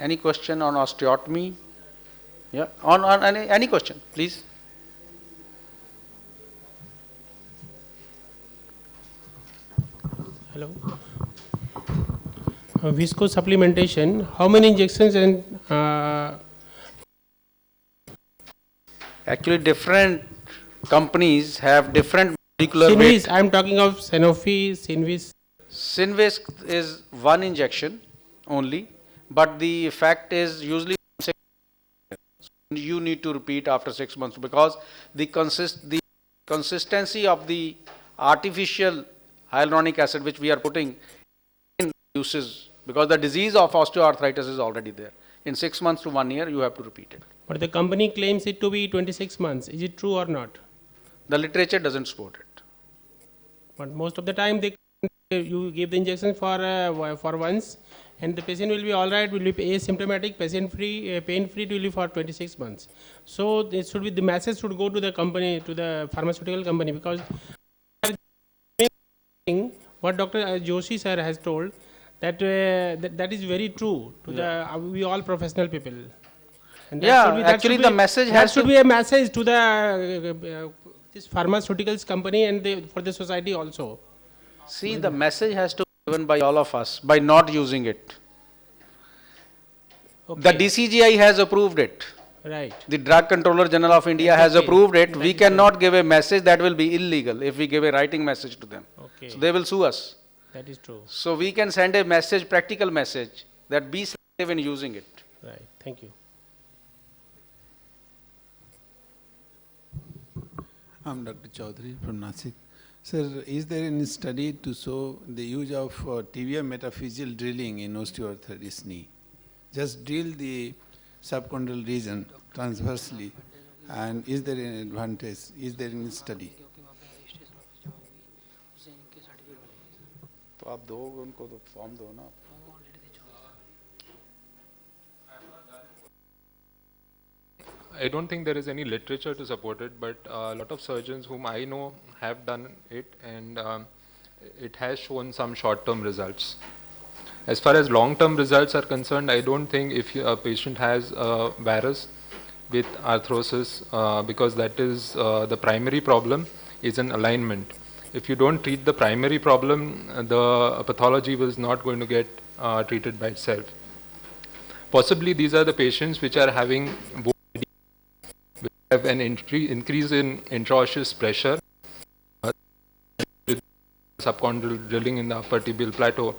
Any question on osteotomy? Yeah, on any question, please. Hello. Visco supplementation. How many injections and Actually, different companies have different molecular Synvis? weight. I am talking of Sanofi, Synvis. Synvisc is one injection only, but the effect is usually you need to repeat after 6 months because the consistency of the artificial hyaluronic acid which we are putting in uses because the disease of osteoarthritis is already there. In 6 months to 1 year, you have to repeat it. But the company claims it to be 26 months. Is it true or not? The literature doesn't support it. But most of the time, you give the injection for once, and the patient will be all right, will be asymptomatic, patient free, pain free, will be for 26 months. So it should be the message should go to the company, to the pharmaceutical company, because what Dr. Joshi sir has told that is very true to the we all professional people. And Yeah, actually the message that has should to be a message to the this pharmaceuticals company and for the society also. see the message has to be given by all of us by not using it. The Okay. DCGI has approved it. Right. The Drug Controller General of India has Okay. approved it. That We is cannot give a message that will be illegal if we give a writing message to them. Okay. So they will sue us. That is true. So we can send a message, practical message, that be selective in using it. Right. Thank you. I'm Dr. Chaudhary from Nasik. Sir, is there any study to show the use of TVM metaphyseal drilling in osteoarthritis knee? Just drill the subchondral region transversely, and is there an advantage? Is there any study? तो आप दो उनको तो form दो ना. I don't think there is any literature to support it, but a lot of surgeons whom I know have done it, and it has shown some short-term results. As far as long-term results are concerned, I don't think if a patient has a varus with arthrosis, because that is the primary problem, is an alignment. If you don't treat the primary problem, the pathology was not going to get treated by itself. Possibly these are the patients which are having have an increase in intraosseous pressure, subchondral drilling in the upper tibial plateau,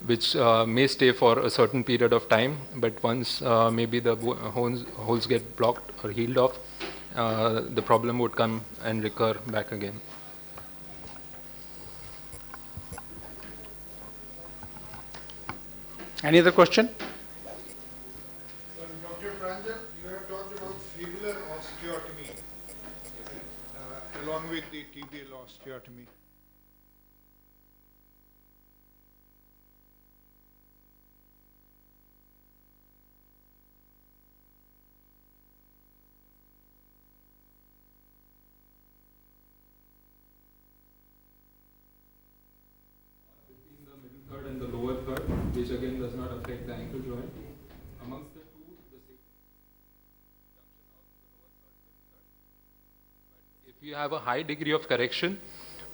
which may stay for a certain period of time, but once maybe the holes get blocked or healed off, the problem would come and recur back again. Any other question? Dr. Pranjal, you have talked about fibular osteotomy along with the tibial osteotomy. Between the middle third and the lower third, which again does not affect the ankle joint. Amongst the two, the same junction of the lower third, middle third. But if you have a high degree of correction,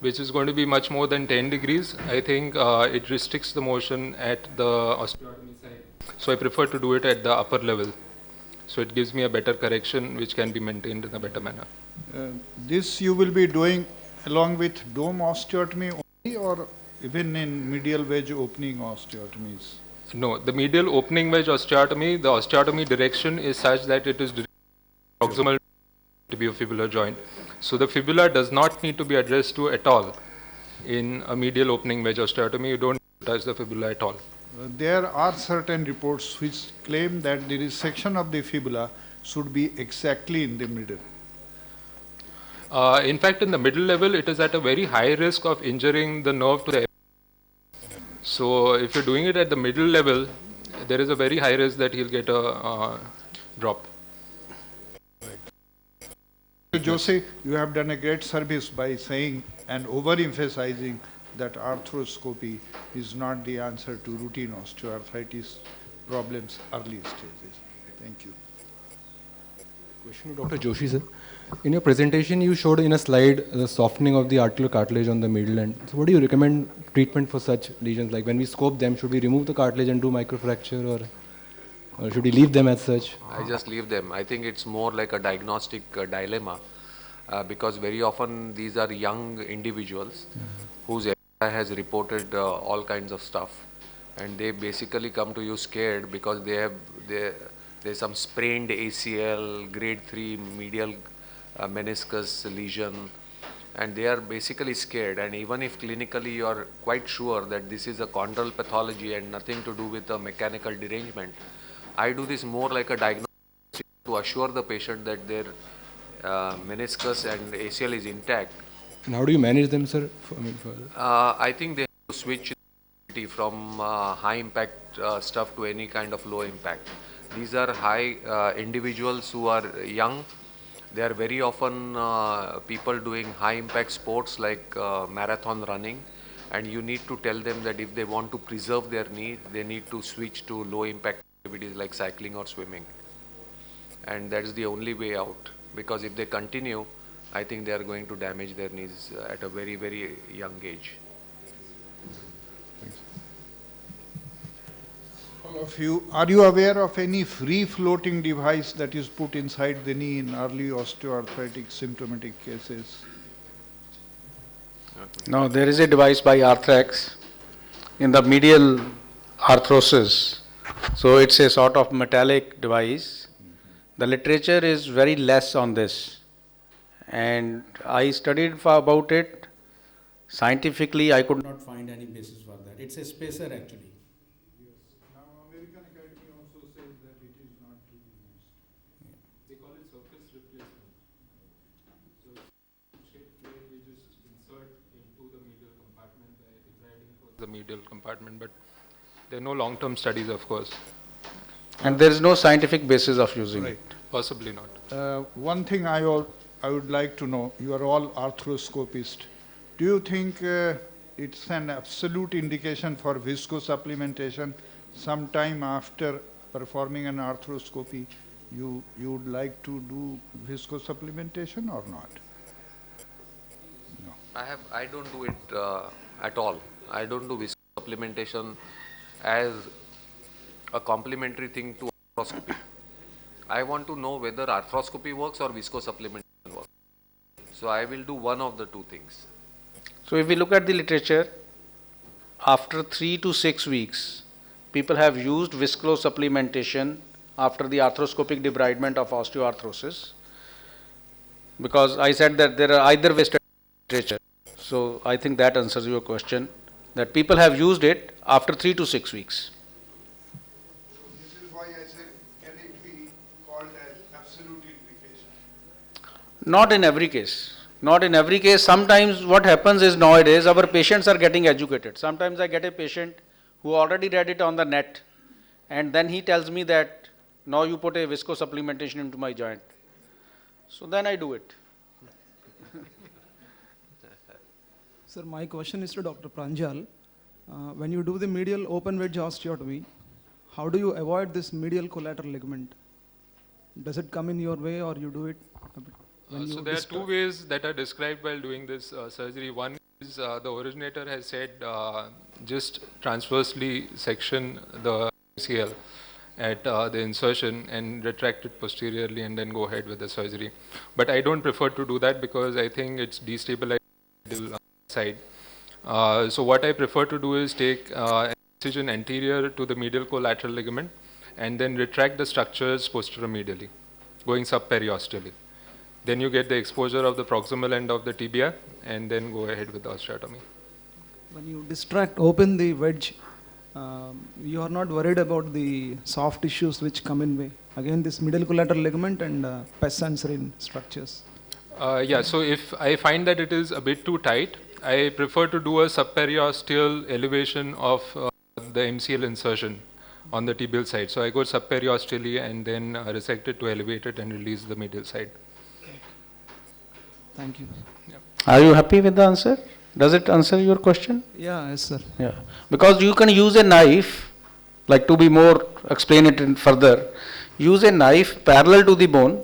which is going to be much more than 10 degrees, I think it restricts the motion at the osteotomy side. So I prefer to do it at the upper level. So it gives me a better correction, which can be maintained in a better manner. This you will be doing along with dome osteotomy only or even in medial wedge opening osteotomies? No, the medial opening wedge osteotomy, the osteotomy direction is such that it is proximal to be a fibular joint. So the fibula does not need to be addressed to at all. In a medial opening wedge osteotomy, you don't touch the fibula at all. There are certain reports which claim that the resection of the fibula should be exactly in the middle. In fact, in the middle level, it is at a very high risk of injuring the nerve to the. So if you're doing it at the middle level, there is a very high risk that he'll get a drop. Joshi, you have done a great service by saying and overemphasizing that arthroscopy is not the answer to routine osteoarthritis. problems early stages. Thank you. Question to Dr. Joshi, sir. In your presentation, you showed in a slide the softening of the articular cartilage on the middle end. So, what do you recommend treatment for such lesions? Like when we scope them, should we remove the cartilage and do microfracture, or should we leave them as such? I just leave them. I think it's more like a diagnostic dilemma because very often these are young individuals whose MRI has reported all kinds of stuff, and they basically come to you scared because there's some sprained ACL, grade 3 medial meniscus lesion, and they are basically scared. And even if clinically you are quite sure that this is a chondral pathology and nothing to do with a mechanical derangement, I do this more like a diagnostic to assure the patient that their meniscus and ACL is intact. And how do you manage them, sir? I think they have to switch from high impact stuff to any kind of low impact. These are high individuals who are young. They are very often people doing high impact sports like marathon running, and you need to tell them that if they want to preserve their knee, they need to switch to low impact activities like cycling or swimming. And that is the only way out, because if they continue, I think they are going to damage their knees at a very, very young age. All of you, are you aware of any free floating device that is put inside the knee in early osteoarthritic symptomatic cases? No, there is a device by Arthrex in the medial arthrosis. So it's a sort of metallic device. The literature is very less on this. And I studied about it. Scientifically, I could not find any basis for that. It's a spacer actually. Now, American Academy also says that it is not to be used. They call it surface replacement. So shape where we just insert into the medial compartment by debriding the medial compartment, but there are no long-term studies, of course. And there is no scientific basis of using Right. it. Possibly not. One thing I would like to know, you are all arthroscopists. Do you think it's an absolute indication for viscosupplementation sometime after performing an arthroscopy? You would like to do viscosupplementation or not? I don't do it at all. I don't do visco supplementation as a complementary thing to arthroscopy. I want to know whether arthroscopy works or viscosupplementation works. So I will do one of the two things. So if we look at the literature, after 3 to 6 weeks, people have used viscosupplementation after the arthroscopic debridement of osteoarthrosis. Because I said that there are either way literature. So I think that answers your question, that people have used it after 3 to 6 weeks. This is why I said, can it be called as absolute indication? Not in every case. Not in every case. Sometimes what happens is nowadays our patients are getting educated. Sometimes I get a patient who already read it on the net, and then he tells me that now you put a viscosupplementation into my joint. So then I do it. Sir, my question is to Dr. Pranjal. When you do the medial open wedge osteotomy, how do you avoid this medial collateral ligament? Does it come in your way, or you do it when So you there are two ways that are described while doing this surgery. One is the originator has said just transversely section the ACL at the insertion and retract it posteriorly and then go ahead with the surgery. But I don't prefer to do that because I think it's destabilizing the middle side. So what I prefer to do is take an incision anterior to the medial collateral ligament and then retract the structures posteromedially, going subperiosteally. Then you get the exposure of the proximal end of the tibia and then go ahead with the osteotomy. When you open the wedge, you are not worried about the soft tissues which come in way. Again, this medial collateral ligament and pes and serine structures. Yeah, so if I find that it is a bit too tight, I prefer to do a subperiosteal elevation of the MCL insertion on the tibial side. So I go subperiosteally and then resect it to elevate it and release the medial side. Thank you. Are you happy with the answer? Does it answer your question? Yeah, yes, sir. Yeah. Because you can use a knife like to be more, explain it in further, use a knife parallel to the bone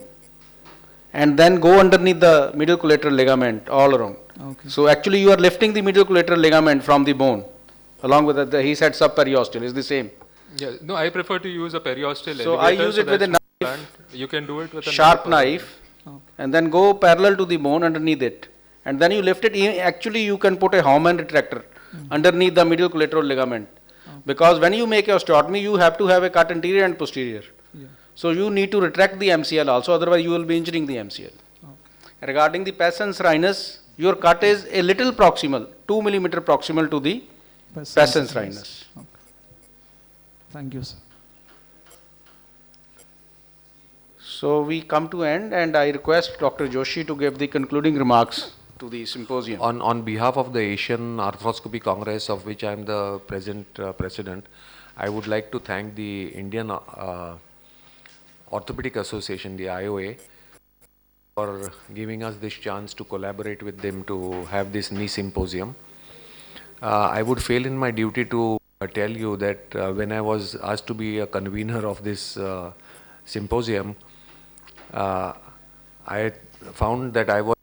and then go underneath the medial collateral ligament all around. Okay. So actually you are lifting the medial collateral ligament from the bone along with he said subperiosteal is the same. Yeah, no, I prefer to use a periosteal So I elevator, use it with a that's knife, blunt. You can do it with a sharp or a- knife, and then go parallel to the bone underneath it. And then you lift it, actually you can put a Howman retractor underneath the medial collateral ligament. Because when you make a osteotomy, you have to have a cut anterior and posterior. Yeah. So you need to retract the MCL also, otherwise you will be injuring the MCL. Regarding the pes rhinus, your cut is a little proximal, 2 millimeter proximal to the pes rhinus. Okay. Thank you, sir. So we come to end and I request Dr. Joshi to give the concluding remarks to the symposium. On behalf of the Asian Arthroscopy Congress, of which I am the present president, I would like to thank the Indian Orthopedic Association, the IOA, for giving us this chance to collaborate with them to have this knee symposium. I would fail in my duty to tell you that when I was asked to be a convener of this symposium, I found that I was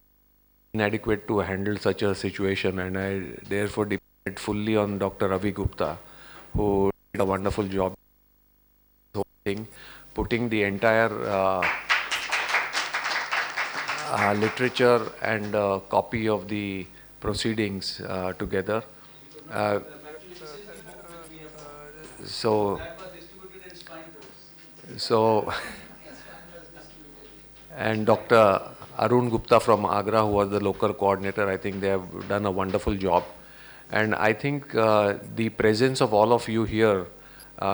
inadequate to handle such a situation, and I therefore depended fully on Dr. Ravi Gupta, who did a wonderful job putting the entire literature and copy of the proceedings together. So and Dr. Arun Gupta from Agra, who was the local coordinator, I think they have done a wonderful job. And I think the presence of all of you here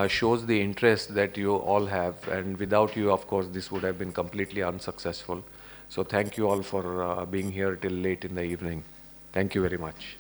shows the interest that you all have. And without you, of course, this would have been completely unsuccessful. So thank you all for being here till late in the evening. Thank you very much.